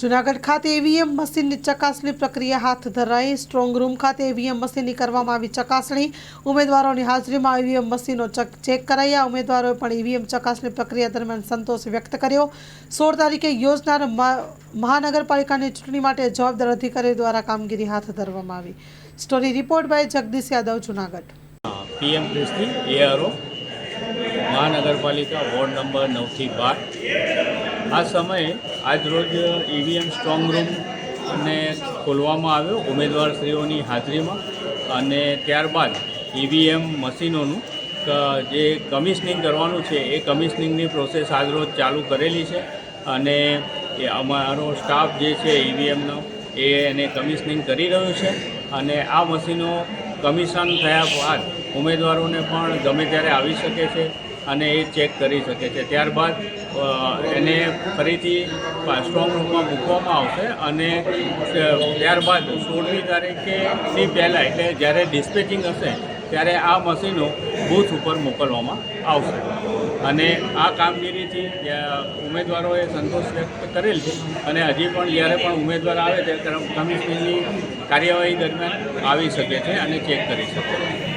જૂનાગઢ ખાતે ઈવીએમ મશીનની ચકાસણી પ્રક્રિયા હાથ ધરાઈ। સ્ટ્રોંગ રૂમ ખાતે ઈવીએમ મશીનની કરવામાં આવી ચકાસણી। ઉમેદવારોની હાજરીમાં ઈવીએમ મશીનો ચેક કરાયા। ઉમેદવારોએ પણ ઈવીએમ ચકાસણી પ્રક્રિયા દરમિયાન સંતોષ વ્યક્ત કર્યો। 16 તારીખે યોજનાર મહાનગરપાલિકાની ચૂંટણી માટે જવાબદાર અધિકારીઓ દ્વારા કામગીરી હાથ ધરવામાં આવી। Story report by Jagdish Yadav, Junagadh. PM પ્રેસથી ARO મહાનગરપાલિકા વોર્ડ નંબર 9 થી 12 આ સમયે આજરોજ ઈવીએમ સ્ટ્રોંગ રૂમને ખોલવામાં આવ્યો ઉમેદવારશ્રીઓની હાજરીમાં, અને ત્યારબાદ ઈવીએમ મશીનોનું જે કમિશનિંગ કરવાનું છે એ કમિશનિંગની પ્રોસેસ આજરોજ ચાલુ કરેલી છે, અને અમારો સ્ટાફ જે છે ઈવીએમનો એને કમિશનિંગ કરી રહ્યું છે। અને આ મશીનો કમિશન થયા બાદ ઉમેદવારોને પણ ગમે ત્યારે આવી શકે છે અને એ ચેક કરી શકે છે। ત્યારબાદ એને ફરીથી સ્ટ્રોંગ રૂમમાં મૂકવામાં આવશે, અને ત્યારબાદ 16મી તારીખેથી પહેલાં એટલે જ્યારે ડિસ્પેચિંગ હશે ત્યારે આ મશીનો બૂથ ઉપર મોકલવામાં આવશે। અને આ કામગીરીથી ઉમેદવારોએ સંતોષ વ્યક્ત કરેલ છે, અને હજી પણ જ્યારે પણ ઉમેદવાર આવે ત્યારે કમિશનની કાર્યવાહી દરમિયાન આવી શકે છે અને ચેક કરી શકે છે।